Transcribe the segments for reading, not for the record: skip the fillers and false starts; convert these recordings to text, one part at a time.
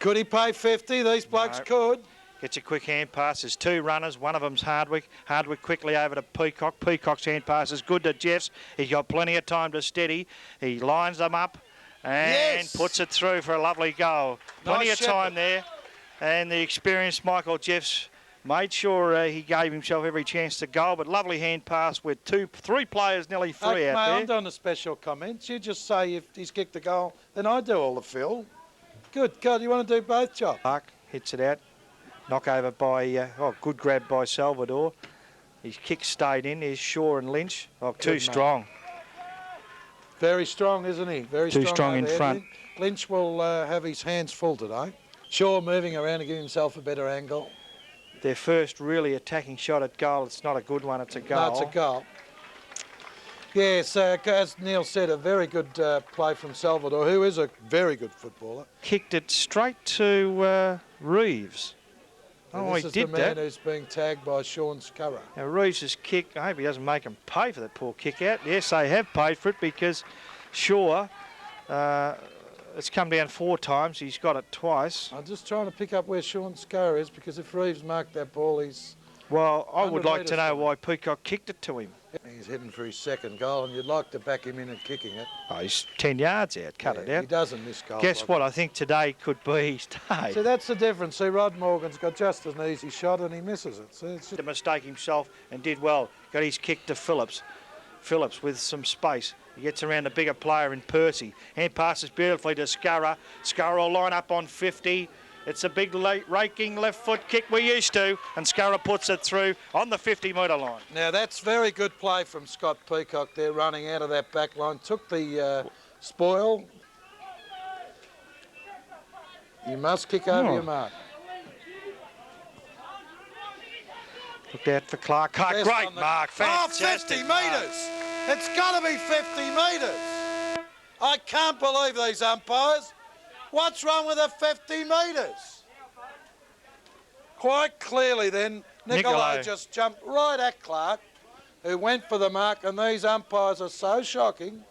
Could he pay 50? These blokes could. Gets a quick hand pass. There's two runners. One of them's Hardwick. Hardwick quickly over to Peacock. Peacock's hand pass is good to Jeffs. He's got plenty of time to steady. He lines them up and puts it through for a lovely goal. Plenty of time there. And the experienced Michael Jeffs made sure he gave himself every chance to goal, but lovely hand pass with three players nearly free out there. I'm doing the special comments. You just say if he's kicked the goal, then I do all the fill. Good God, you want to do both jobs? Clark hits it out. Knock over by, good grab by Salvador. His kick stayed in. There's Shaw and Lynch. Oh, too strong. Very strong, isn't he? Very too strong in front. Lynch will have his hands full today. Shaw moving around to give himself a better angle. Their first really attacking shot at goal. It's not a good one, it's a goal. No, it's a goal. Yes, as Neil said, a very good play from Salvador, who is a very good footballer. Kicked it straight to Reeves. Oh, he did that. This is the man who's being tagged by Sean Scurra. Now, Reeves' kick, I hope he doesn't make him pay for that poor kick out. Yes, they have paid for it because Shaw, it's come down 4 times. He's got it twice. I'm just trying to pick up where Sean Scurra is because if Reeves marked that ball, he's... Well, I would like to know why Peacock kicked it to him. He's heading for his second goal and you'd like to back him in and kicking it. Oh, he's 10 yards out, cut it out. He doesn't miss goals. Guess what? I think today could be his day. See, that's the difference. See, Rod Morgan's got just an easy shot and he misses it. See, it's just... mistake himself and did well. Got his kick to Phillips. Phillips with some space. He gets around a bigger player in Percy. Hand passes beautifully to Scurra. Scurra will line up on 50. It's a big raking left foot kick we're used to, and Scurra puts it through on the 50-metre line. Now that's very good play from Scott Peacock there, running out of that back line. Took the spoil. You must kick over your mark. Look out for Clark. Great mark. Fantastic 50 metres. It's got to be 50 metres. I can't believe these umpires. What's wrong with the 50 metres? Quite clearly then, Niccolo just jumped right at Clark, who went for the mark, and these umpires are so shocking.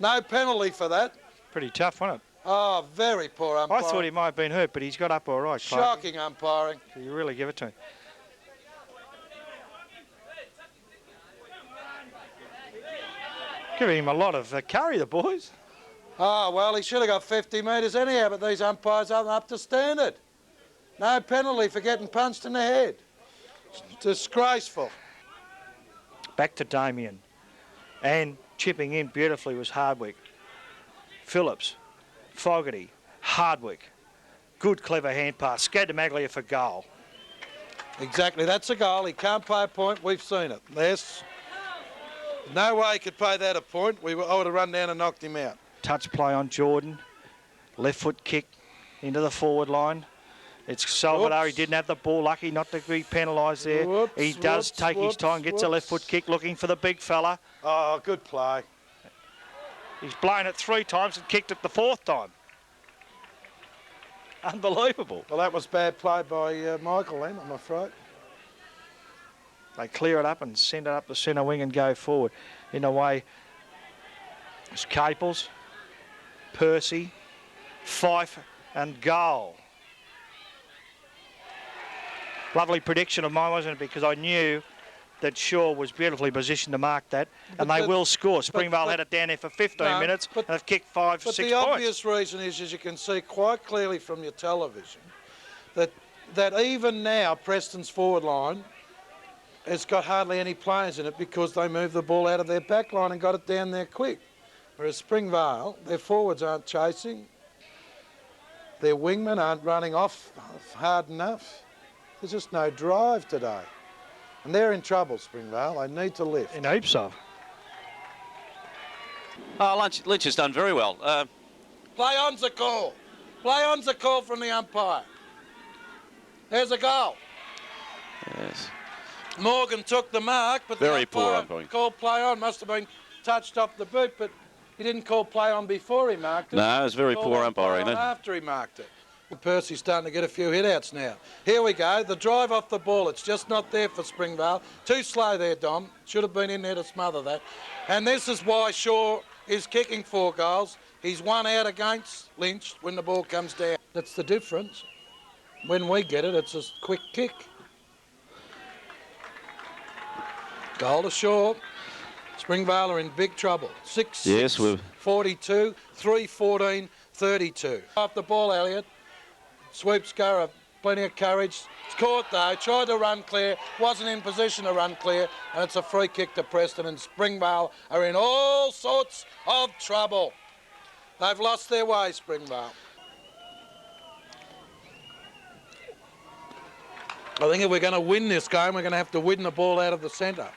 No penalty for that. Pretty tough, wasn't it? Oh, very poor umpiring. I thought he might have been hurt, but he's got up all right, Clark. Shocking umpiring. You really give it to him. Giving him a lot of curry, the boys. Oh, well, he should have got 50 metres anyhow, but these umpires aren't up to standard. No penalty for getting punched in the head. Disgraceful. Back to Damien. And chipping in beautifully was Hardwick. Phillips, Fogarty, Hardwick. Good, clever hand pass. Scadamaglia for goal. Exactly, that's a goal. He can't pay a point. We've seen it. Yes. No way he could pay that a point. I would have run down and knocked him out. Touch play on Jordan. Left foot kick into the forward line. It's Salvador. He didn't have the ball. Lucky not to be penalised there. He does take his time, gets a left foot kick, looking for the big fella. Oh, good play. He's blown it 3 times and kicked it the 4th time. Unbelievable. Well, that was bad play by Michael then, I'm afraid. They clear it up and send it up the centre wing and go forward. In a way, it's Caples, Percy, Fife and goal. Lovely prediction of mine, wasn't it? Because I knew that Shaw was beautifully positioned to mark that, and they will score. Springvale had it down there for 15 minutes and have kicked 5, 6 points. But the obvious reason is, as you can see quite clearly from your television, that even now Preston's forward line has got hardly any players in it because they moved the ball out of their back line and got it down there quick. Whereas Springvale, their forwards aren't chasing, their wingmen aren't running off hard enough. There's just no drive today. And they're in trouble, Springvale. They need to lift. In heaps of. Oh, Lynch has done very well. Play on's a call. Play on's a call from the umpire. There's a goal. Yes. Morgan took the mark, but very the poor umpiring. Called play on. Must have been touched off the boot, but he didn't call play on before he marked it. No, it was very poor umpiring. After he marked it. Percy's starting to get a few hit-outs now. Here we go, the drive off the ball. It's just not there for Springvale. Too slow there, Dom. Should have been in there to smother that. And this is why Shaw is kicking 4 goals. He's 1 out against Lynch when the ball comes down. That's the difference. When we get it, it's a quick kick. Goal to shore. Springvale are in big trouble. 6-6, Yes, 42, 3-14, 32. Off the ball, Elliott. Swoops go, have plenty of courage. It's caught though, tried to run clear, wasn't in position to run clear, and it's a free kick to Preston, and Springvale are in all sorts of trouble. They've lost their way, Springvale. I think if we're going to win this game, we're going to have to win the ball out of the centre.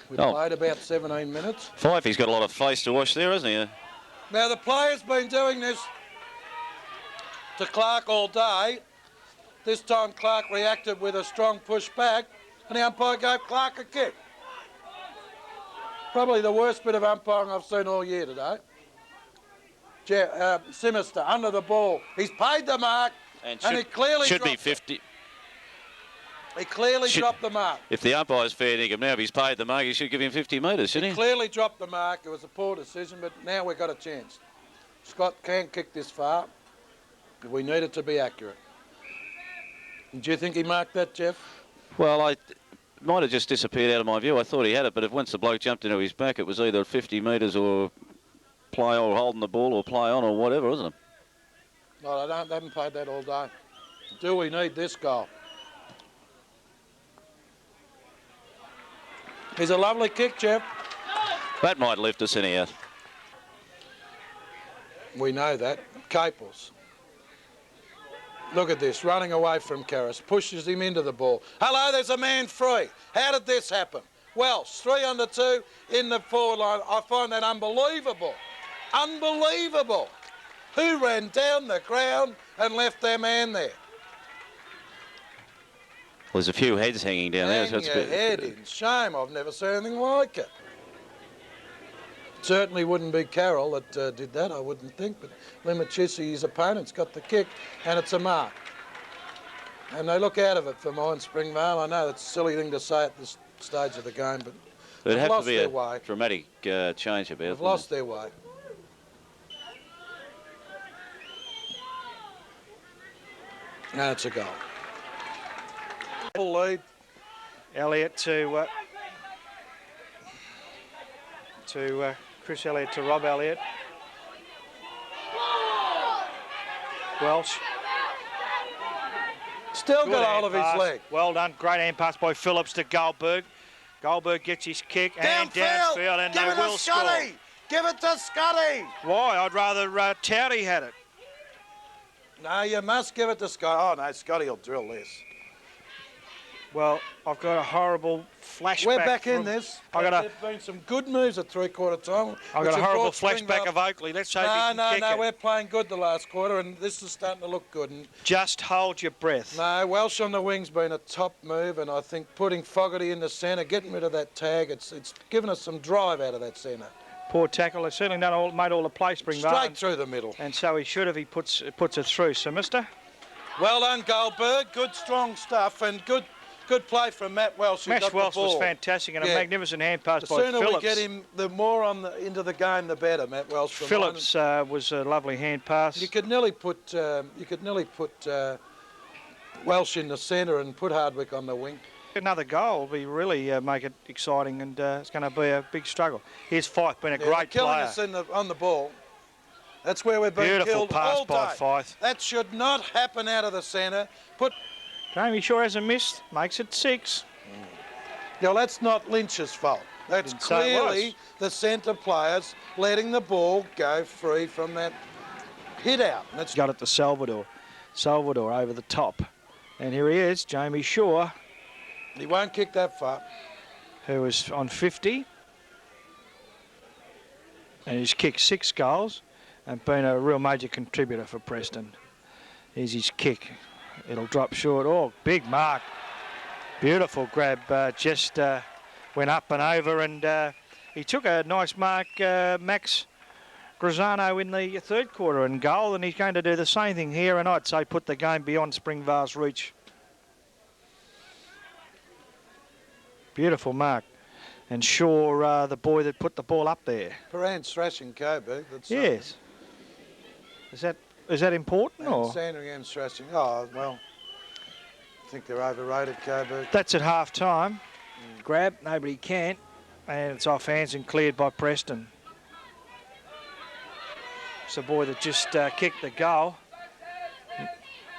We've played about 17 minutes. Fifey's got a lot of face to wash there, hasn't he? Now, the player's been doing this to Clark all day. This time Clark reacted with a strong push back, and the umpire gave Clark a kick. Probably the worst bit of umpiring I've seen all year today. Sinister, under the ball. He's paid the mark, and he clearly should be dropped 50. It. He clearly dropped the mark. If the umpire's fair dinkum now, if he's paid the mark, he should give him 50 metres, shouldn't he? Clearly dropped the mark. It was a poor decision, but now we've got a chance. Scott can kick this far. We need it to be accurate. Do you think he marked that, Jeff? Well, I might have just disappeared out of my view. I thought he had it, but if once the bloke jumped into his back, it was either 50 metres or play or holding the ball or play on or whatever, wasn't it? No, they haven't played that all day. Do we need this goal? He's a lovely kick, Jeff. That might lift us anyhow. We know that. Caples. Look at this, running away from Karras, pushes him into the ball. Hello, there's a man free. How did this happen? Welsh, 3-2 in the forward line. I find that unbelievable. Unbelievable. Who ran down the ground and left their man there? Well, there's a few heads hanging down there. So it's Hang your head in. Shame, I've never seen anything like it. Certainly wouldn't be Carroll that did that, I wouldn't think, but Limachisi, his opponent's got the kick, and it's a mark. And they look out of it for mine, Springvale. I know that's a silly thing to say at this stage of the game, but There'd they've have lost to be their a way. dramatic change about it. They've lost their way. And it's a goal. Full lead. Elliott to Chris Elliott to Rob Elliott. Welsh. Still Good got hand hold of his pass. leg. Well done. Great hand pass by Phillips to Goldberg. Goldberg gets his kick and downfield, and Give they it will to score. Scotty. Give it to Scotty. Why? I'd rather Towdy had it. No, you must give it to Scotty. Oh, no, Scotty will drill this. Well, I've got a horrible flashback. We're back in from- this. I got a- There've been some good moves at three-quarter time. I've which got a have horrible brought flashback Springvale- of Oakley. Let's hope he can kick No, it. we're playing good the last quarter, and this is starting to look good. And Just hold your breath. no, Welsh on the wing's been a top move, and I think putting Fogarty in the centre, getting rid of that tag, it's given us some drive out of that centre. Poor tackle. They've certainly made all the play, Springvale. Straight through the middle. And so he should have. He puts it through. So, mister, Well done, Goldberg. Good, strong stuff, and good play from Matt Welsh. Matt Welsh was fantastic, and a magnificent hand pass The by sooner Phillips. we get him, the more into the game, the better. Matt Welsh. From Phillips was a lovely hand pass. You could nearly put Welsh in the centre and put Hardwick on the wing. Another goal will be really make it exciting, and it's going to be a big struggle. Here's Fife, been a great killing player. us on the ball. That's where we've been Beautiful killed pass all by day. Fife. That should not happen out of the centre. Jamie sure hasn't missed. Makes it 6. That's not Lynch's fault. That's Didn't say it was. clearly the centre players letting the ball go free from that hit out. And it's Got it to Salvador. Salvador over the top. And here he is, Jamie Shaw, he won't kick that far. who is on 50. And he's kicked 6 goals and been a real major contributor for Preston. Here's his kick. It'll drop short. Oh, big mark. Beautiful grab. Just went up and over, and he took a nice mark, Max Grisano, in the third quarter in goal, and he's going to do the same thing here, and I'd say put the game beyond Springvale's reach. Beautiful mark. And Shaw, the boy that put the ball up there. Paran's thrashing Coburg. Yes. Is that important, And or? Sandringham's thrashing. Oh, well, I think they're overrated, Coburg. That's at half time. Grab, nobody can. And it's off hands and cleared by Preston. It's the boy that just kicked the goal.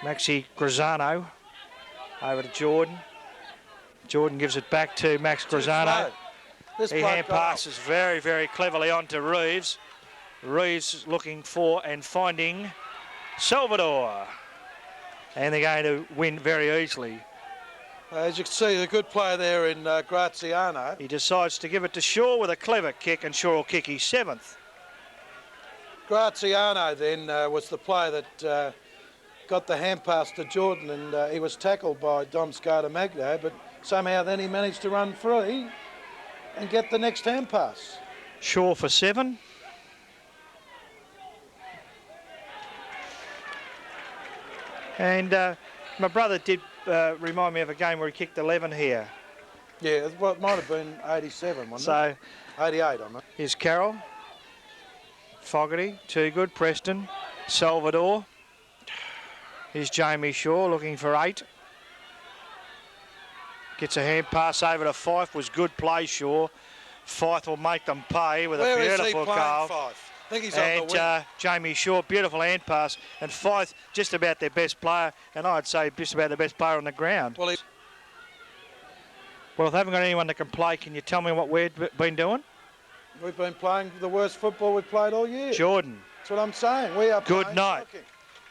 Maxi Grisano over to Jordan. Jordan gives it back to Max Grisano. He hand passes very, very cleverly on to Reeves. Reeves looking for and finding Salvador. And they're going to win very easily. As you can see, the good player there in Graziano. He decides to give it to Shaw with a clever kick, and Shaw will kick his 7th. Graziano then was the player that got the hand pass to Jordan, and he was tackled by Dom Magno, but somehow then he managed to run free and get the next hand pass. Shaw for 7. And my brother did remind me of a game where he kicked 11 here. Yeah, well, it might have been 87, wasn't it? 88, I mean. Here's Carroll. Fogarty, too good. Preston. Salvador. Here's Jamie Shaw looking for 8. Gets a hand pass over to Fife. Was good play, Shaw. Fife will make them pay with a beautiful goal. Fife? I think he's and on the wing. Jamie Shaw, beautiful hand pass. And Fife, just about their best player. And I'd say just about the best player on the ground. Well, if they haven't got anyone that can play, can you tell me what we've been doing? we've been playing the worst football we've played all year. Jordan. That's what I'm saying. We are Good playing night. shocking.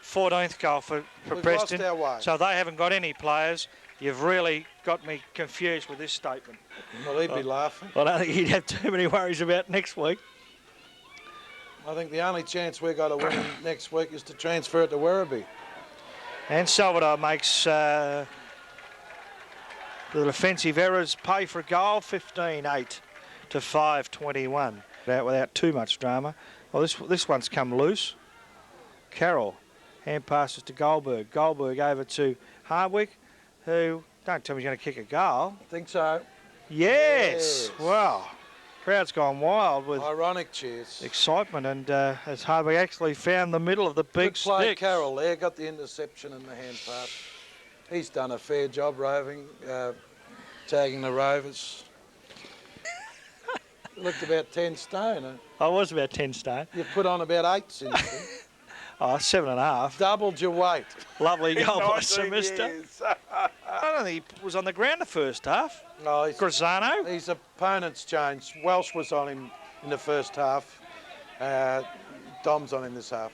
14th goal for We've Preston. lost our way. So they haven't got any players. You've really got me confused with this statement. Well, he'd be laughing. I don't think he'd have too many worries about next week. I think the only chance we've got to win next week is to transfer it to Werribee. And Salvador makes the defensive errors pay for a goal, 15-8 to 5-21. Without too much drama. Well, this one's come loose. Carroll, hand passes to Goldberg. Goldberg over to Hardwick, who, don't tell me he's going to kick a goal. I think so. Yes. Yes. Wow. Crowd's gone wild with Ironic cheers. excitement, and as Hardwick actually found the middle of the big Good play, stick. Carroll there. Got the interception and the hand pass. He's done a fair job roving, tagging the Rovers. Looked about 10 stone. I was about 10 stone. You put on about 8 since then. Oh, 7.5. Doubled your weight. Lovely goal by 19 Semester. years. I don't think he was on the ground the first half. No, Grisano. his opponents changed. Welsh was on him in the first half. Dom's on him this half.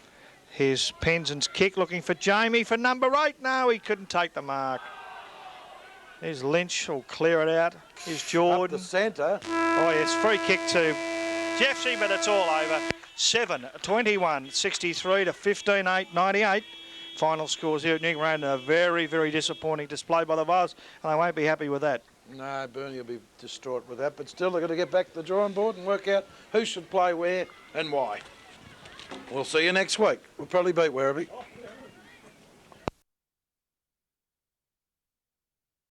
Here's Penzin's kick looking for Jamie for number 8. No, he couldn't take the mark. Here's Lynch, will clear it out. Here's Up Jordan. the centre. Oh, yes, free kick to Jeffsy, but it's all over. 7-21, 63 to 15-8, 98. Final scores here at Newton Road. A very, very disappointing display by the Vars, and they won't be happy with that. No, Bernie will be distraught with that, but still they've got to get back to the drawing board and work out who should play where and why. We'll see you next week. We'll probably beat Werribee.